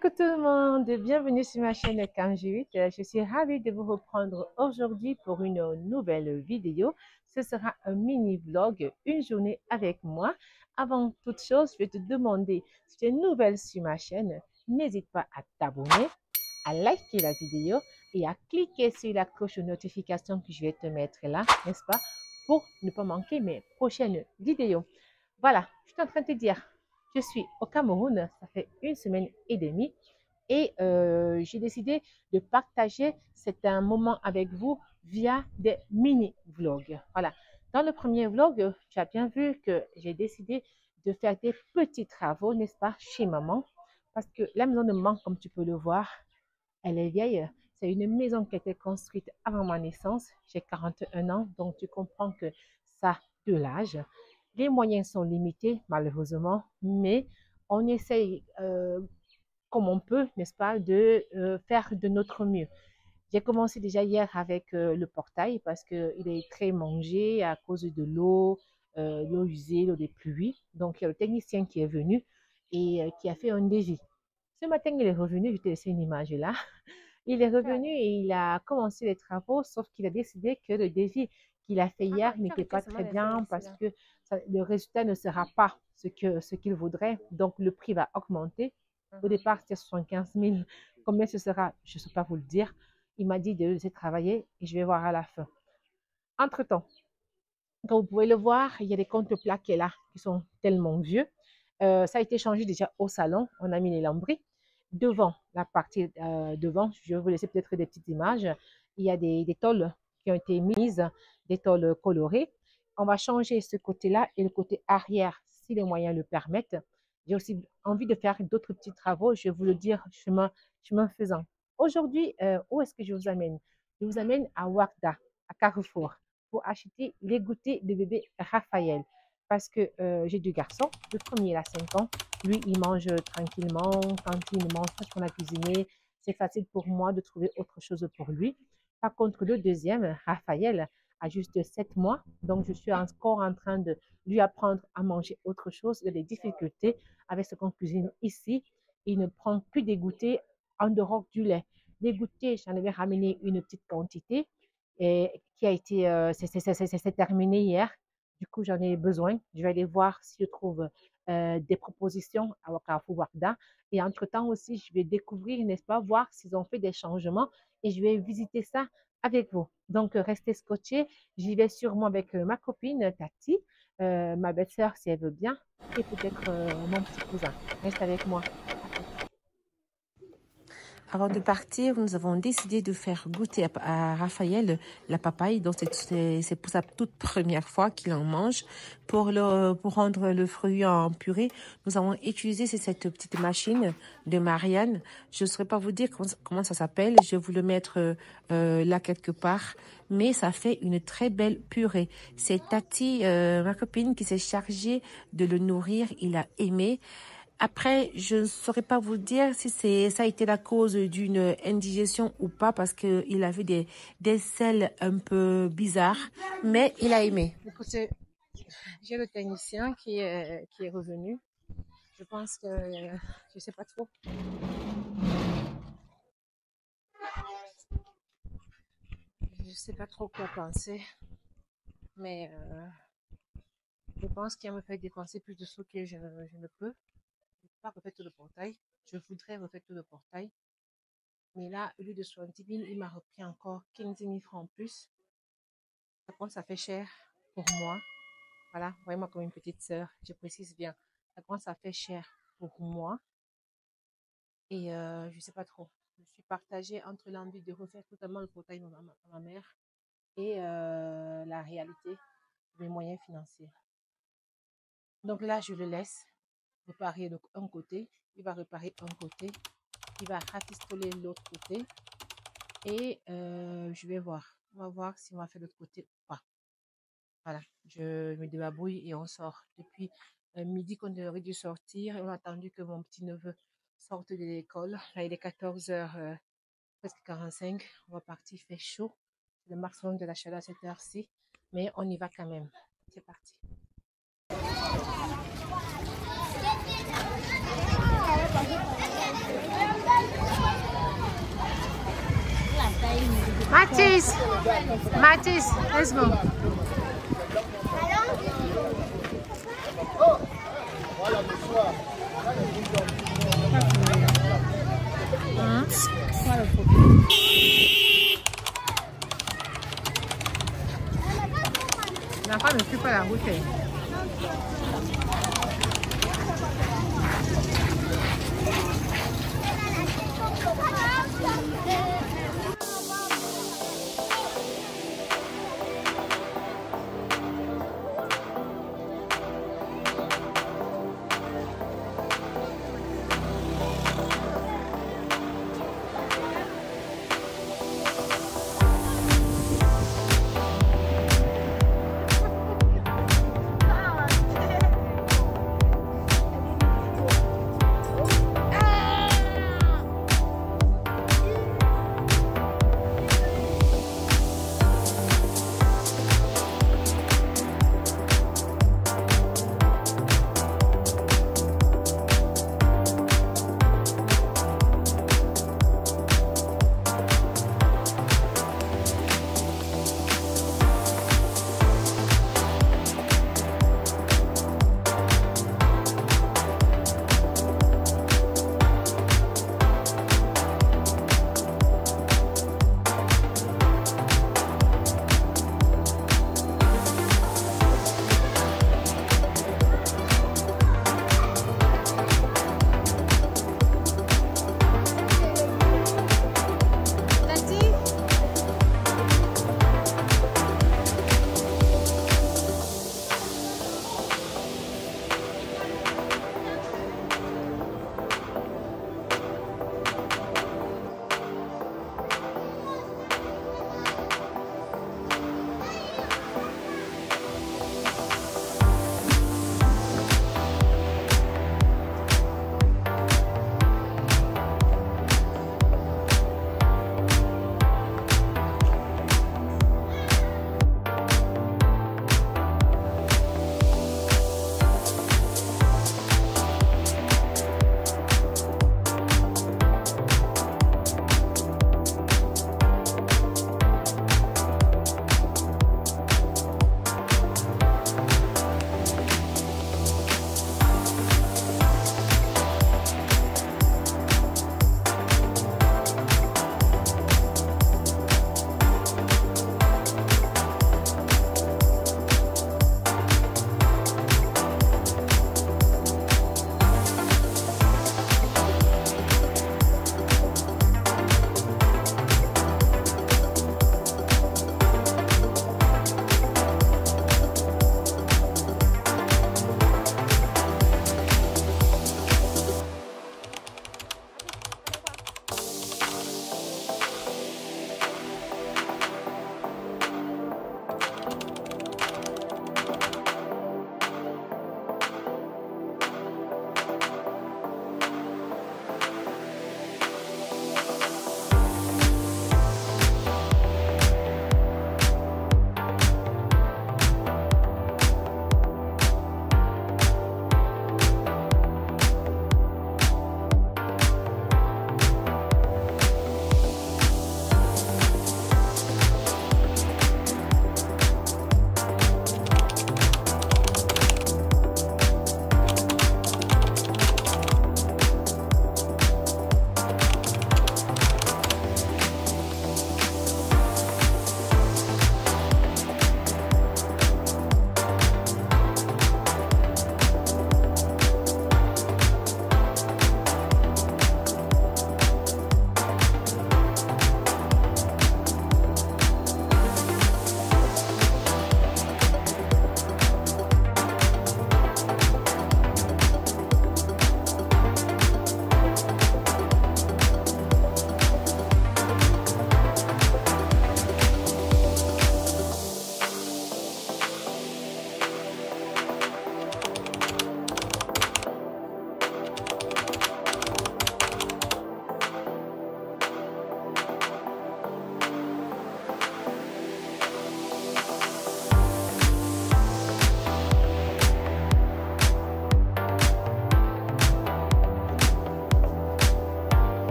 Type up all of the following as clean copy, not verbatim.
Coucou tout le monde, bienvenue sur ma chaîne Kanji8. Je suis ravie de vous reprendre aujourd'hui pour une nouvelle vidéo. Ce sera un mini vlog, une journée avec moi. Avant toute chose, je vais te demander, si tu es nouvelle sur ma chaîne, n'hésite pas à t'abonner, à liker la vidéo et à cliquer sur la cloche de notification que je vais te mettre là, n'est-ce pas, pour ne pas manquer mes prochaines vidéos. Voilà, je suis en train de te dire, je suis au Cameroun, ça fait une semaine et demie et j'ai décidé de partager un moment avec vous via des mini-vlogs. Voilà, dans le premier vlog, tu as bien vu que j'ai décidé de faire des petits travaux, n'est-ce pas, chez maman, parce que la maison de maman, comme tu peux le voir, elle est vieille. C'est une maison qui a été construite avant ma naissance. J'ai 41 ans, donc tu comprends que ça a de l'âge. Les moyens sont limités, malheureusement, mais on essaye comme on peut, n'est-ce pas, de faire de notre mieux. J'ai commencé déjà hier avec le portail parce qu'il est très mangé à cause de l'eau usée, l'eau des pluies. Donc, il y a le technicien qui est venu et qui a fait un devis. Ce matin, il est revenu, je t'ai laissé une image là. Il est revenu et il a commencé les travaux, sauf qu'il a décidé que le devis qu'il a fait hier n'était pas très bien parce que le résultat ne sera pas ce qu'il voudrait. Donc, le prix va augmenter. Au départ, c'était 75 000. Combien ce sera, je ne sais pas vous le dire. Il m'a dit de laisser travailler et je vais voir à la fin. Entre-temps, comme vous pouvez le voir, il y a des contreplaqués là qui sont tellement vieux. Ça a été changé déjà au salon. On a mis les lambris. Devant, la partie devant, je vais vous laisser peut-être des petites images. Il y a des tôles qui ont été mises, des tôles colorées. On va changer ce côté-là et le côté arrière, si les moyens le permettent. J'ai aussi envie de faire d'autres petits travaux. Je vais vous le dire chemin faisant. Aujourd'hui, où est-ce que je vous amène? Je vous amène à Ouargla, à Carrefour, pour acheter les goûters de bébé Raphaël. Parce que j'ai deux garçons. Le premier, il a 5 ans. Lui, il mange tranquillement. Quand il ne mange pas ce qu'on a cuisiné, c'est facile pour moi de trouver autre chose pour lui. Par contre, le deuxième, Raphaël, a juste 7 mois. Donc, je suis encore en train de lui apprendre à manger autre chose. Il a des difficultés avec ce qu'on cuisine ici. Il ne prend que des goûters en dehors du lait. Les goûters, j'en avais ramené une petite quantité et qui a été, c'est terminé hier. Du coup, j'en ai besoin. Je vais aller voir si je trouve des propositions à Carrefour Ouargla. Et entre-temps aussi, je vais découvrir, n'est-ce pas, voir s'ils ont fait des changements et je vais visiter ça avec vous. Donc, restez scotchés. J'y vais sûrement avec ma copine Tati, ma belle-sœur si elle veut bien, et peut-être mon petit cousin. Reste avec moi. Avant de partir, nous avons décidé de faire goûter à Raphaël la papaye. Donc, c'est pour sa toute première fois qu'il en mange. Pour rendre le fruit en purée, nous avons utilisé cette petite machine de Marianne. Je ne saurais pas vous dire comment ça s'appelle. Je vais vous le mettre là quelque part. Mais ça fait une très belle purée. C'est Tati, ma copine, qui s'est chargée de le nourrir. Il a aimé. Après, je ne saurais pas vous dire si ça a été la cause d'une indigestion ou pas parce qu'il avait des selles un peu bizarres, mais il a aimé. Écoutez, j'ai le technicien qui est revenu. Je pense que, je ne sais pas trop. Je ne sais pas trop quoi penser, mais je pense qu'il me fait dépenser plus de sous que je ne peux. Je ne peux pas refaire tout le portail. Je voudrais refaire tout le portail. Mais là, au lieu de 70 000, il m'a repris encore 15 000 francs en plus. Par contre, ça fait cher pour moi. Voilà, voyez-moi comme une petite sœur, je précise bien. Par contre, ça fait cher pour moi. Et je ne sais pas trop. Je suis partagée entre l'envie de refaire totalement le portail à ma mère et la réalité de mes moyens financiers. Donc là, je le laisse réparer un côté. Il va réparer un côté. Il va rafistoler l'autre côté. Et je vais voir. On va voir si on va faire l'autre côté ou pas. Voilà, je me débrouille et on sort. Depuis midi qu'on aurait dû sortir, on a attendu que mon petit neveu sorte de l'école. Là, il est 14h, presque 45. On va partir, il fait chaud. C'est le maximum de la chaleur à cette heure-ci. Mais on y va quand même. C'est parti. Mathis, Mathis, let's go. La femme ne suit pas la route.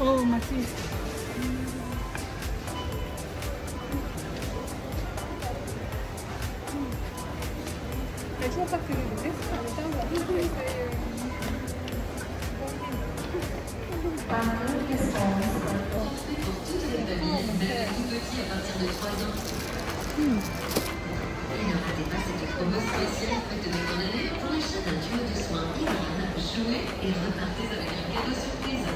Oh, Mathieu. Mais tu vas pas faire le dessin, le temps va vite. Il n'y aura pas cette promo spéciale fête de fin d'année pour l'achat d'un duo de soins Iran. Jouez et repartez avec un cadeau surprise.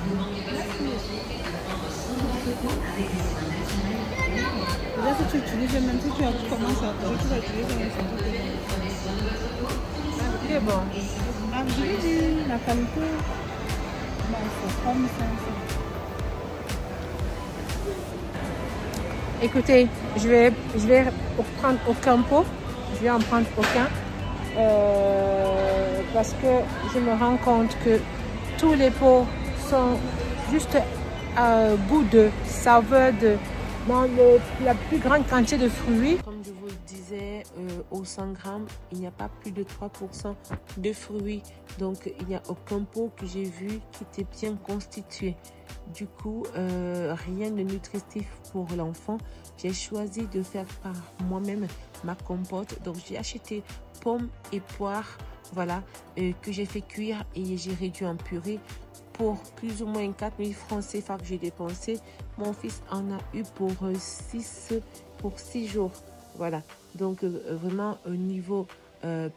Ne manquez pas cette opportunité de prendre soin de votre peau avec des soins naturels. Déjà que tu utilises, même si tu commences à tu vas utiliser un certain Prenez soin de votre peau. C'est bon. Ah, je lui dis, la qualité, c'est comme ça. Écoutez, je vais prendre aucun pot. Je vais en prendre aucun. Parce que je me rends compte que tous les pots sont juste à goût de saveur dans la plus grande quantité de fruits. Comme je vous le disais, au 100 grammes, il n'y a pas plus de 3% de fruits. Donc, il n'y a aucun pot que j'ai vu qui était bien constitué. Du coup, rien de nutritif pour l'enfant. J'ai choisi de faire par moi-même ma compote. Donc, j'ai acheté pommes et poires, voilà, que j'ai fait cuire et j'ai réduit en purée pour plus ou moins 4 000 francs CFA que j'ai dépensé. Mon fils en a eu pour 6 jours. Voilà, donc vraiment au niveau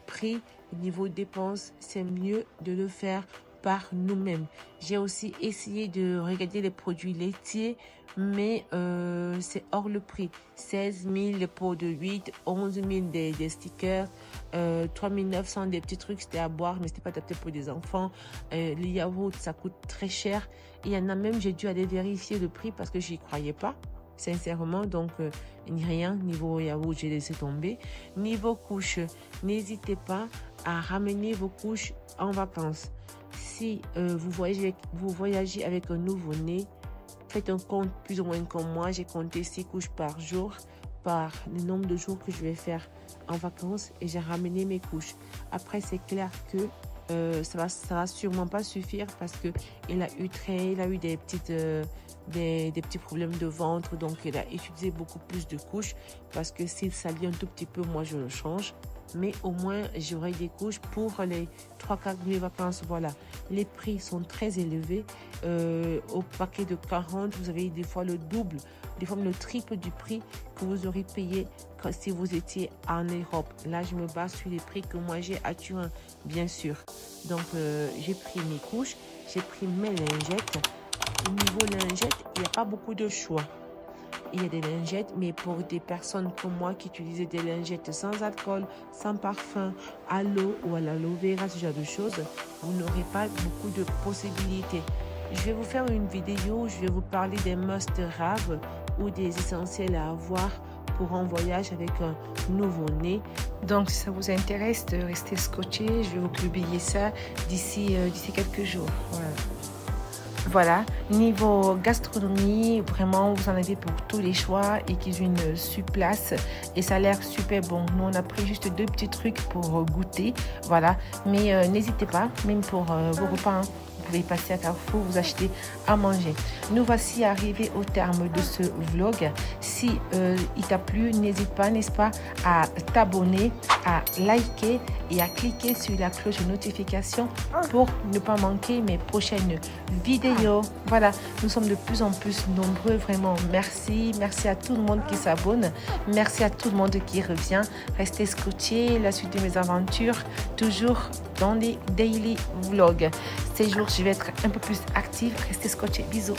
prix, au niveau dépenses, c'est mieux de le faire par nous-mêmes. J'ai aussi essayé de regarder les produits laitiers, mais c'est hors le prix. 16 000 les pots de 8, 11 000 des stickers, 3 900 des petits trucs, c'était à boire, mais c'était pas adapté pour des enfants. Les yaourts, ça coûte très cher. Il y en a même, j'ai dû aller vérifier le prix parce que j'y croyais pas, sincèrement. Donc, rien, niveau yaourt, j'ai laissé tomber. Niveau couches, n'hésitez pas à ramener vos couches en vacances. Si vous voyagez avec un nouveau-né, faites un compte plus ou moins comme moi. J'ai compté 6 couches par jour, par le nombre de jours que je vais faire en vacances, et j'ai ramené mes couches. Après, c'est clair que ça va sûrement pas suffire parce que il a eu des petits problèmes de ventre, donc il a utilisé beaucoup plus de couches parce que s'il salit un tout petit peu, moi je le change. Mais au moins, j'aurai des couches pour les 3-4 de mes vacances. Voilà, les prix sont très élevés. Au paquet de 40, vous avez des fois le double, des fois le triple du prix que vous aurez payé si vous étiez en Europe. Là, je me base sur les prix que moi j'ai à Turin, bien sûr. Donc, j'ai pris mes couches, j'ai pris mes lingettes. Au niveau lingettes, il n'y a pas beaucoup de choix. Il y a des lingettes, mais pour des personnes comme moi qui utilisaient des lingettes sans alcool, sans parfum, à l'eau ou à l'aloe vera, ce genre de choses, vous n'aurez pas beaucoup de possibilités. Je vais vous faire une vidéo où je vais vous parler des must-have ou des essentiels à avoir pour un voyage avec un nouveau-né. Donc, si ça vous intéresse de rester scotché, je vais vous publier ça d'ici quelques jours. Voilà, niveau gastronomie, vraiment, vous en avez pour tous les choix et cuisine sur place et ça a l'air super bon. Nous, on a pris juste 2 petits trucs pour goûter, voilà. Mais n'hésitez pas, même pour vos repas, hein, vous pouvez passer à Carrefour, vous acheter à manger. Nous voici arrivés au terme de ce vlog. Si il t'a plu, n'hésite pas, n'est-ce pas, à t'abonner, à liker et à cliquer sur la cloche de notification pour ne pas manquer mes prochaines vidéos. Voilà, nous sommes de plus en plus nombreux, vraiment. Merci à tout le monde qui s'abonne. Merci à tout le monde qui revient. Restez scotchés, la suite de mes aventures, toujours dans les daily vlogs. Ces jours, je vais être un peu plus active. Restez scotchés. Bisous.